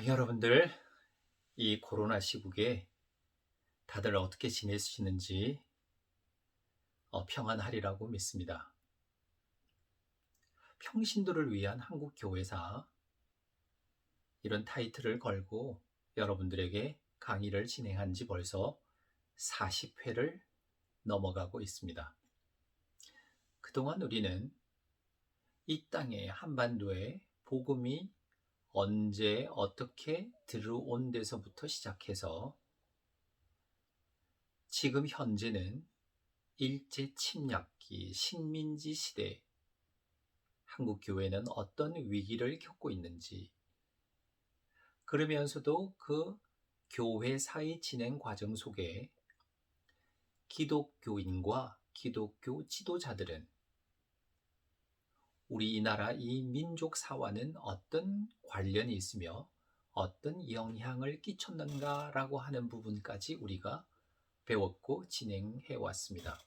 여러분들, 이 코로나 시국에 다들 어떻게 지내시는지 평안하리라고 믿습니다. 평신도를 위한 한국교회사 이런 타이틀을 걸고 여러분들에게 강의를 진행한 지 벌써 40회를 넘어가고 있습니다. 그동안 우리는 이 땅에 한반도에 복음이 언제 어떻게 들어온 데서부터 시작해서 지금 현재는 일제 침략기 식민지 시대 한국교회는 어떤 위기를 겪고 있는지, 그러면서도 그 교회사의 진행 과정 속에 기독교인과 기독교 지도자들은 우리 이 나라 이 민족사와는 어떤 관련이 있으며 어떤 영향을 끼쳤는가라고 하는 부분까지 우리가 배웠고 진행해 왔습니다.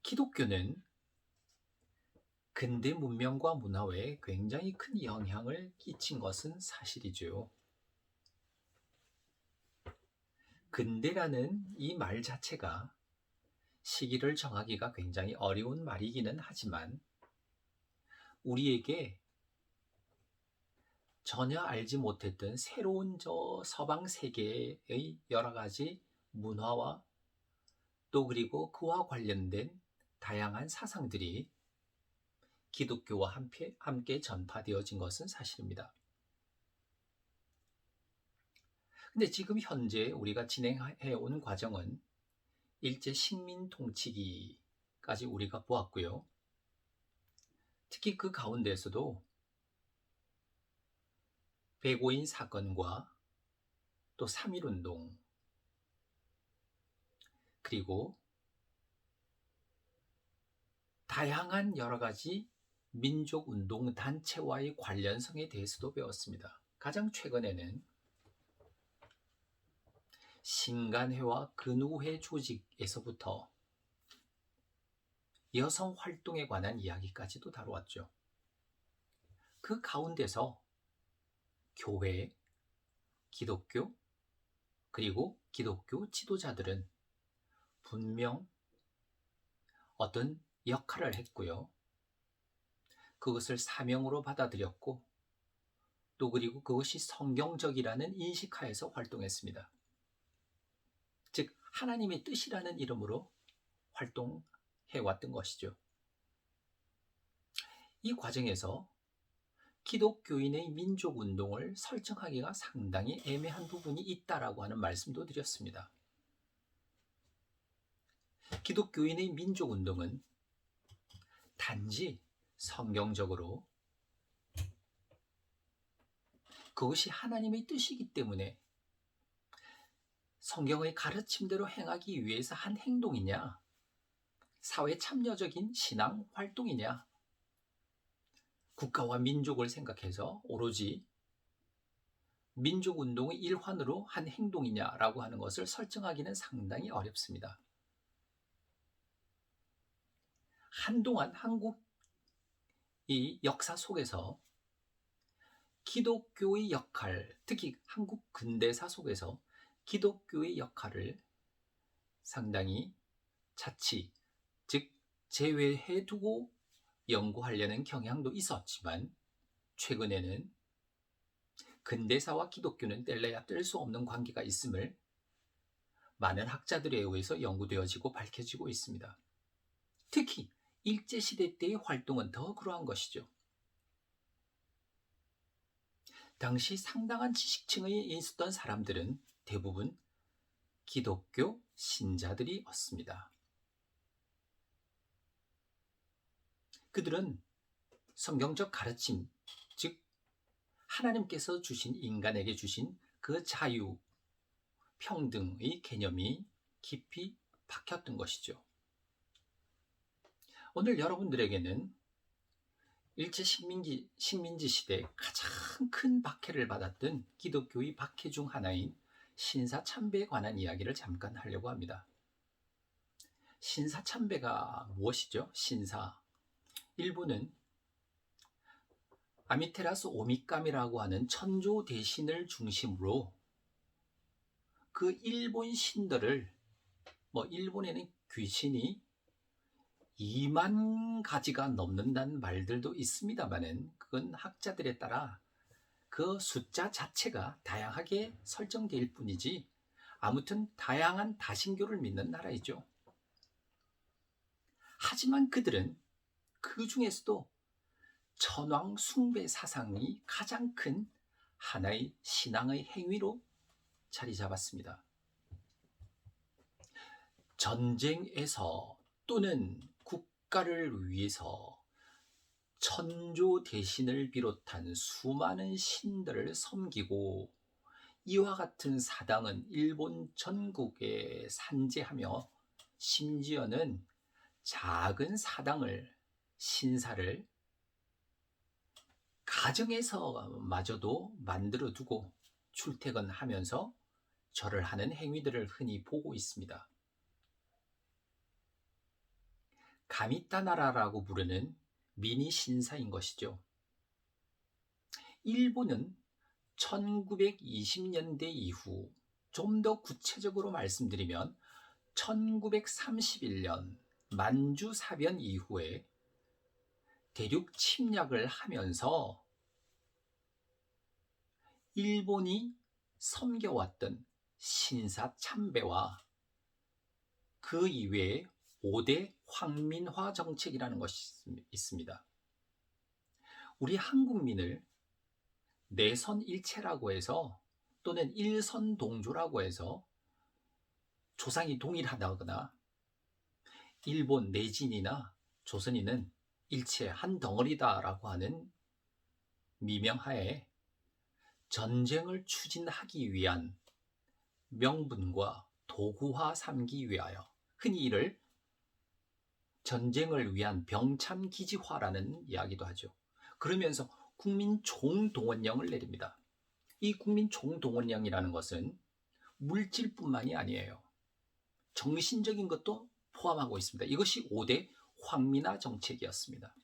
기독교는 근대 문명과 문화에 굉장히 큰 영향을 끼친 것은 사실이죠. 근대라는 이 말 자체가 시기를 정하기가 굉장히 어려운 말이기는 하지만 우리에게 전혀 알지 못했던 새로운 서방 세계의 여러 가지 문화와 또 그리고 그와 관련된 다양한 사상들이 기독교와 함께 전파되어진 것은 사실입니다. 근데 지금 현재 우리가 진행해 온 과정은 일제 식민 통치기까지 우리가 보았고요. 특히 그 가운데서도 백오인 사건과 또 3.1운동 그리고 다양한 여러 가지 민족운동 단체와의 관련성에 대해서도 배웠습니다. 가장 최근에는 신간회와 근우회 조직에서부터 여성 활동에 관한 이야기까지도 다루었죠. 그 가운데서 교회, 기독교, 그리고 기독교 지도자들은 분명 어떤 역할을 했고요. 그것을 사명으로 받아들였고 또 그리고 그것이 성경적이라는 인식하에서 활동했습니다. 즉 하나님의 뜻이라는 이름으로 활동해왔던 것이죠. 이 과정에서 기독교인의 민족운동을 설정하기가 상당히 애매한 부분이 있다라고 하는 말씀도 드렸습니다. 기독교인의 민족운동은 단지 성경적으로 그것이 하나님의 뜻이기 때문에 성경의 가르침대로 행하기 위해서 한 행동이냐, 사회 참여적인 신앙 활동이냐, 국가와 민족을 생각해서 오로지 민족운동의 일환으로 한 행동이냐라고 하는 것을 설정하기는 상당히 어렵습니다. 한동안 한국 이 역사 속에서 기독교의 역할, 특히 한국 근대사 속에서 기독교의 역할을 상당히 자치, 즉 제외해 두고 연구하려는 경향도 있었지만 최근에는 근대사와 기독교는 뗄래야 뗄 수 없는 관계가 있음을 많은 학자들에 의해서 연구되어지고 밝혀지고 있습니다. 특히 일제시대 때의 활동은 더 그러한 것이죠. 당시 상당한 지식층에 있었던 사람들은 대부분 기독교 신자들이었습니다. 그들은 성경적 가르침, 즉 하나님께서 주신 인간에게 주신 그 자유, 평등의 개념이 깊이 박혔던 것이죠. 오늘 여러분들에게는 일제 식민지 시대 가장 큰 박해를 받았던 기독교의 박해 중 하나인 신사참배에 관한 이야기를 잠깐 하려고 합니다. 신사참배가 무엇이죠? 일부는 아미테라스 오미카미라고 하는 천조 대신을 중심으로 그 일본 신들을, 일본에는 귀신이 2만 가지가 넘는다는 말들도 있습니다만은 그건 학자들에 따라 그 숫자 자체가 다양하게 설정될 뿐이지, 아무튼 다양한 다신교를 믿는 나라이죠. 하지만 그들은 그 중에서도 천왕 숭배 사상이 가장 큰 하나의 신앙의 행위로 자리 잡았습니다. 전쟁에서 또는 국가를 위해서 천조 대신을 비롯한 수많은 신들을 섬기고, 이와 같은 사당은 일본 전국에 산재하며 심지어는 작은 사당을, 신사를 가정에서 마저도 만들어 두고 출퇴근하면서 절을 하는 행위들을 흔히 보고 있습니다. 가미타나라라고 부르는 미니 신사인 것이죠. 일본은 1920년대 이후, 좀 더 구체적으로 말씀드리면 1931년 만주 사변 이후에 대륙 침략을 하면서 일본이 섬겨왔던 신사 참배와 그 이외에 5대 황민화 정책이라는 것이 있습니다. 우리 한국민을 내선일체라고 해서, 또는 일선동조라고 해서 조상이 동일하다거나 일본 내진이나 조선인은 일체 한 덩어리다라고 하는 미명하에 전쟁을 추진하기 위한 명분과 도구화 삼기 위하여, 흔히 이를 전쟁을 위한 병참기지화라는 이야기도 하죠. 그러면서 국민 총동원령을 내립니다. 이 국민 총동원령이라는 것은 물질뿐만이 아니에요. 정신적인 것도 포함하고 있습니다. 이것이 5대 황민화 정책이었습니다.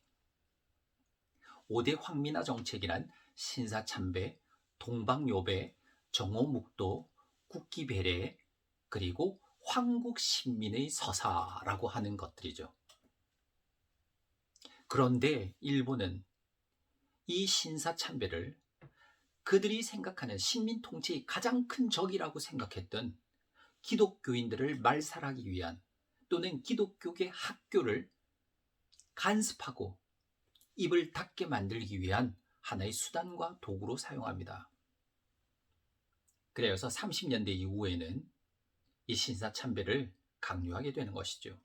5대 황민화 정책이란 신사참배, 동방요배, 정오묵도, 국기배례, 그리고 황국신민의 서사라고 하는 것들이죠. 그런데 일본은 이 신사참배를 그들이 생각하는 식민 통치의 가장 큰 적이라고 생각했던 기독교인들을 말살하기 위한, 또는 기독교계 학교를 간습하고 입을 닫게 만들기 위한 하나의 수단과 도구로 사용합니다. 그래서 30년대 이후에는 이 신사참배를 강요하게 되는 것이죠.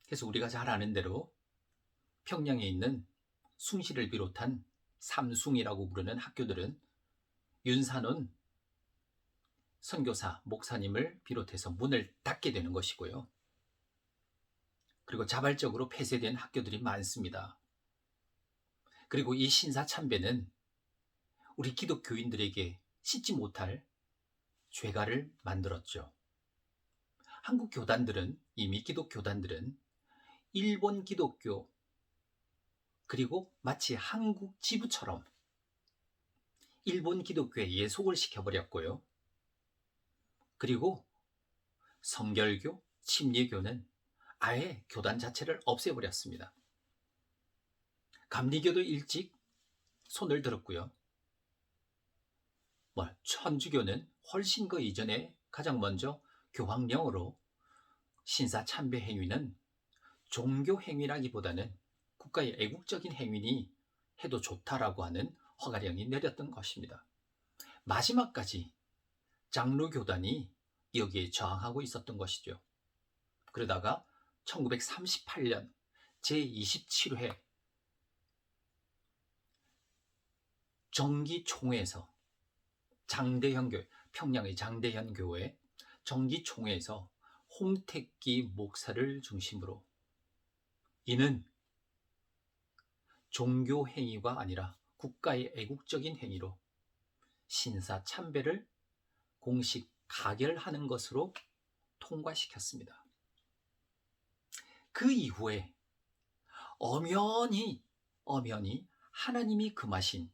그래서 우리가 잘 아는 대로 평양에 있는 숭실을 비롯한 삼숭이라고 부르는 학교들은 윤산원 선교사, 목사님을 비롯해서 문을 닫게 되는 것이고요. 그리고 자발적으로 폐쇄된 학교들이 많습니다. 그리고 이 신사참배는 우리 기독교인들에게 씻지 못할 죄가를 만들었죠. 한국 교단들은, 이미 기독교단들은 일본 기독교, 그리고 마치 한국 지부처럼 일본 기독교에 예속을 시켜버렸고요. 그리고 성결교, 침례교는 아예 교단 자체를 없애버렸습니다. 감리교도 일찍 손을 들었고요. 천주교는 훨씬 그 이전에 가장 먼저 교황령으로 신사참배 행위는 종교 행위라기보다는 국가의 애국적인 행위니 해도 좋다라고 하는 허가령이 내렸던 것입니다. 마지막까지 장로교단이 여기에 저항하고 있었던 것이죠. 그러다가 1938년 제27회 정기총회에서 장대현교회, 평양의 장대현교회 정기총회에서 홍택기 목사를 중심으로, 이는 종교 행위가 아니라 국가의 애국적인 행위로 신사참배를 공식 가결하는 것으로 통과시켰습니다. 그 이후에 엄연히 하나님이 금하신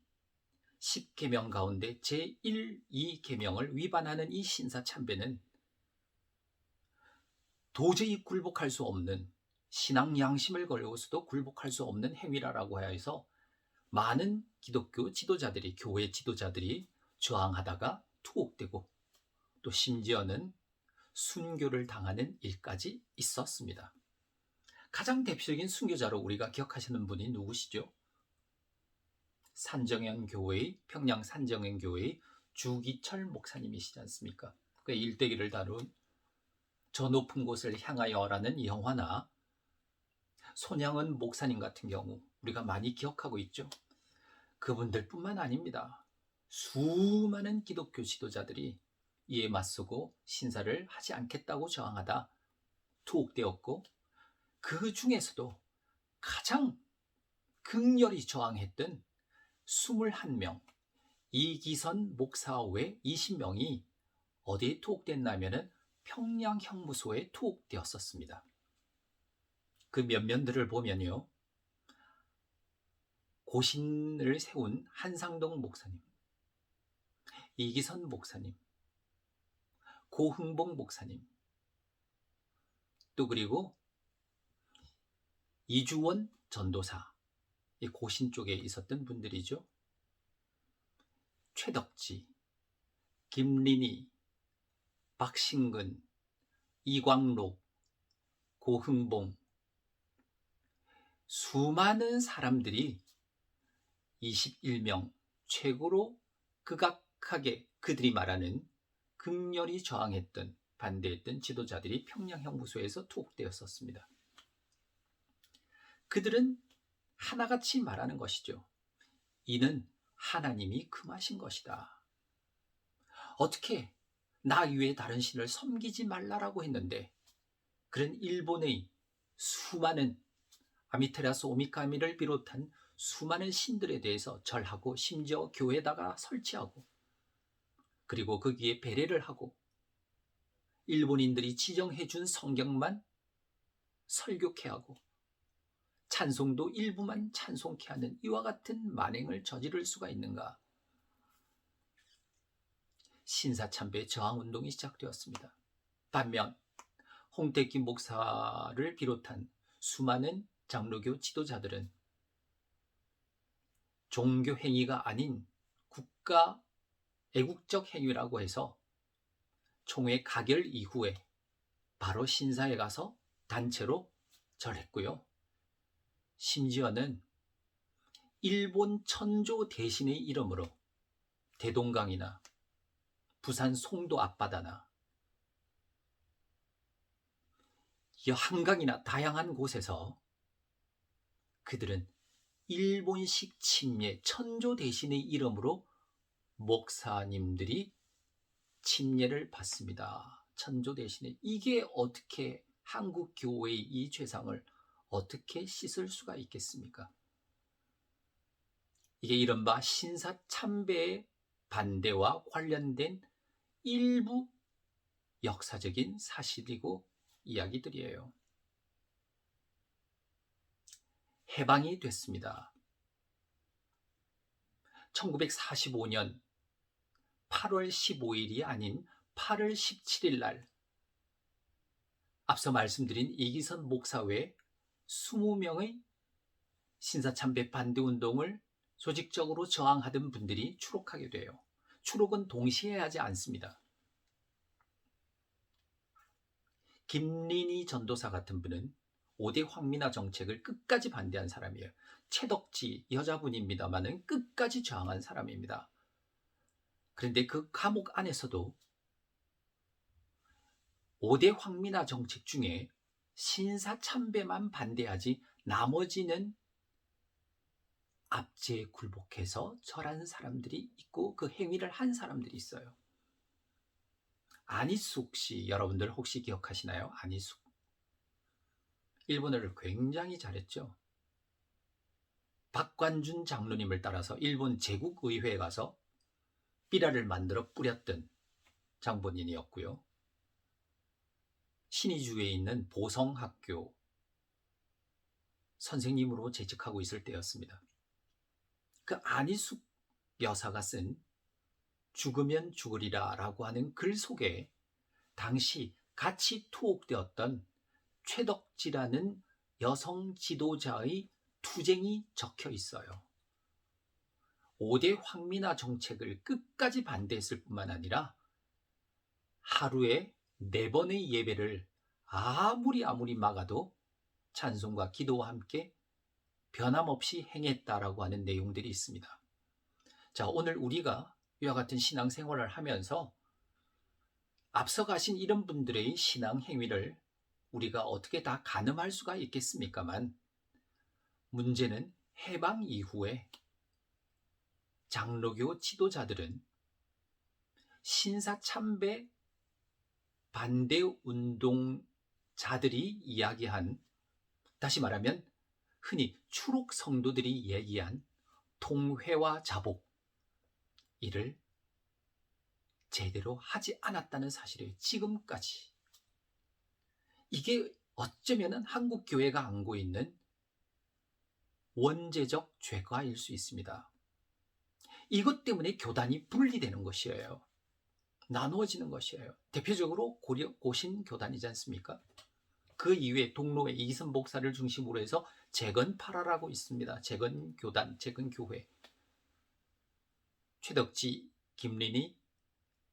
10계명 가운데 제1, 2계명을 위반하는 이 신사참배는 도저히 굴복할 수 없는, 신앙 양심을 걸고서도 굴복할 수 없는 행위라고 해서 많은 기독교 지도자들이, 교회 지도자들이 저항하다가 투옥되고 또 심지어는 순교를 당하는 일까지 있었습니다. 가장 대표적인 순교자로 우리가 기억하시는 분이 누구시죠? 산정현 교회의, 평양 산정현 교회의 주기철 목사님이시지 않습니까? 그 일대기를 다룬 저 높은 곳을 향하여라는 영화나 손양은 목사님 같은 경우 우리가 많이 기억하고 있죠. 그분들뿐만 아닙니다. 수많은 기독교 지도자들이 이에 맞서고 신사를 하지 않겠다고 저항하다 투옥되었고, 그 중에서도 가장 극렬히 저항했던 21명, 이기선 목사 외 20명이 어디에 투옥됐냐면은 평양 형무소에 투옥되었었습니다. 그 면면들을 보면요, 고신을 세운 한상동 목사님, 이기선 목사님, 고흥봉 목사님, 또 그리고 이주원 전도사, 이 고신 쪽에 있었던 분들이죠. 최덕지, 김린희, 박신근, 이광록, 고흥봉, 수많은 사람들이 21명 최고로 극악하게 그들이 말하는 극렬히 저항했던, 반대했던 지도자들이 평양 형무소에서 투옥되었었습니다. 그들은 하나같이 말하는 것이죠. 이는 하나님이 금하신 것이다. 어떻게 나 이외에 다른 신을 섬기지 말라라고 했는데, 그런 일본의 수많은 아미테라스 오미카미를 비롯한 수많은 신들에 대해서 절하고 심지어 교회에다가 설치하고, 그리고 거기에 배례를 하고 일본인들이 지정해준 성경만 설교케 하고 찬송도 일부만 찬송케 하는 이와 같은 만행을 저지를 수가 있는가? 신사참배 저항운동이 시작되었습니다. 반면 홍택기 목사를 비롯한 수많은 장로교 지도자들은 종교 행위가 아닌 국가 애국적 행위라고 해서 총회 가결 이후에 바로 신사에 가서 단체로 절했고요. 심지어는 일본 천조 대신의 이름으로 대동강이나 부산 송도 앞바다나 한강이나 다양한 곳에서 그들은 일본식 침례, 천조 대신의 이름으로 목사님들이 침례를 받습니다. 천조 대신에. 이게 어떻게 한국 교회의 이 죄상을 어떻게 씻을 수가 있겠습니까? 이게 이른바 신사참배의 반대와 관련된 일부 역사적인 사실이고 이야기들이에요. 해방이 됐습니다. 1945년 8월 15일이 아닌 8월 17일 날 앞서 말씀드린 이기선 목사 외 20명의 신사참배 반대운동을 조직적으로 저항하던 분들이 추록하게 돼요. 추록은 동시에 하지 않습니다. 김린희 전도사 같은 분은 5대 황민화 정책을 끝까지 반대한 사람이에요. 최덕지 여자분입니다만은 끝까지 저항한 사람입니다. 그런데 그 감옥 안에서도 5대 황민화 정책 중에 신사참배만 반대하지 나머지는 압제에 굴복해서 절한 사람들이 있고 그 행위를 한 사람들이 있어요. 안희숙 씨, 여러분들 혹시 기억하시나요? 안희숙. 일본어를 굉장히 잘했죠. 박관준 장로님을 따라서 일본 제국의회에 가서 삐라를 만들어 뿌렸던 장본인이었고요. 신의주에 있는 보성학교 선생님으로 재직하고 있을 때였습니다. 그 안희숙 여사가 쓴 죽으면 죽으리라 라고 하는 글 속에 당시 같이 투옥되었던 최덕지라는 여성 지도자의 투쟁이 적혀 있어요. 5대 황민화 정책을 끝까지 반대했을 뿐만 아니라 하루에 4번의 예배를 아무리 막아도 찬송과 기도와 함께 변함없이 행했다라고 하는 내용들이 있습니다. 자, 오늘 우리가 이와 같은 신앙생활을 하면서 앞서 가신 이런 분들의 신앙 행위를 우리가 어떻게 다 가늠할 수가 있겠습니까만, 문제는 해방 이후에 장로교 지도자들은 신사참배 반대 운동자들이 이야기한, 다시 말하면 흔히 추록 성도들이 얘기한 통회와 자복, 이를 제대로 하지 않았다는 사실이에요. 지금까지. 이게 어쩌면 한국 교회가 안고 있는 원죄적 죄과일 수 있습니다. 이것 때문에 교단이 분리되는 것이에요. 나누어지는 것이에요. 대표적으로 고신교단이지 않습니까? 그 이후에 동로에 이선 목사를 중심으로 해서 재건파라라고 있습니다. 재건교단, 재건교회. 최덕지, 김린희,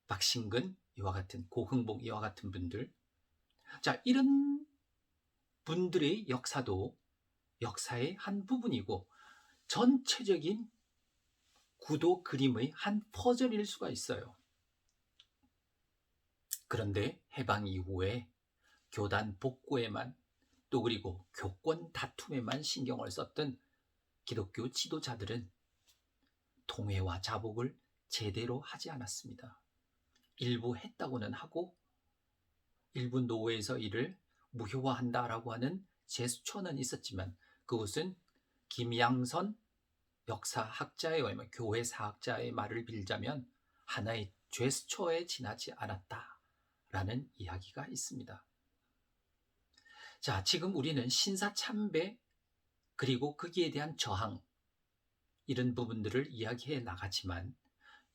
박신근 이와 같은, 고흥복 이와 같은 분들. 자, 이런 분들의 역사도 역사의 한 부분이고 전체적인 구도 그림의 한 퍼즐일 수가 있어요. 그런데 해방 이후에 교단 복구에만, 또 그리고 교권 다툼에만 신경을 썼던 기독교 지도자들은 통회와 자복을 제대로 하지 않았습니다. 일부 했다고는 하고 일부 노회에서 이를 무효화한다라고 하는 제스처는 있었지만, 그것은 김양선 역사학자의, 교회 사학자의 말을 빌자면 하나의 제스처에 지나지 않았다라는 이야기가 있습니다. 자, 지금 우리는 신사참배 그리고 거기에 대한 저항, 이런 부분들을 이야기해 나가지만,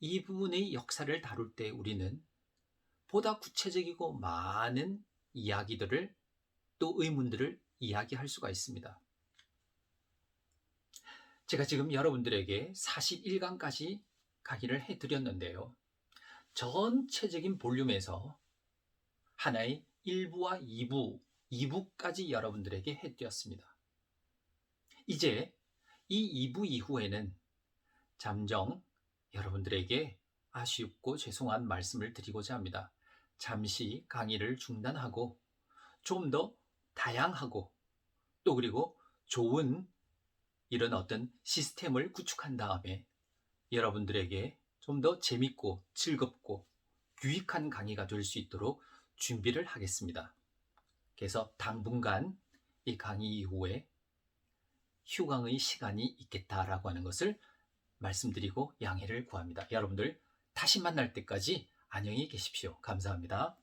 이 부분의 역사를 다룰 때 우리는 보다 구체적이고 많은 이야기들을, 또 의문들을 이야기할 수가 있습니다. 제가 지금 여러분들에게 41강까지 강의를 해드렸는데요. 전체적인 볼륨에서 하나의 1부와 2부까지 여러분들에게 해드렸습니다. 이제 이 2부 이후에는 잠정 여러분들에게 아쉽고 죄송한 말씀을 드리고자 합니다. 잠시 강의를 중단하고 좀 더 다양하고, 또 그리고 좋은 이런 어떤 시스템을 구축한 다음에 여러분들에게 좀 더 재밌고 즐겁고 유익한 강의가 될 수 있도록 준비를 하겠습니다. 그래서 당분간 이 강의 이후에 휴강의 시간이 있겠다라고 하는 것을 말씀드리고 양해를 구합니다. 여러분들 다시 만날 때까지 안녕히 계십시오. 감사합니다.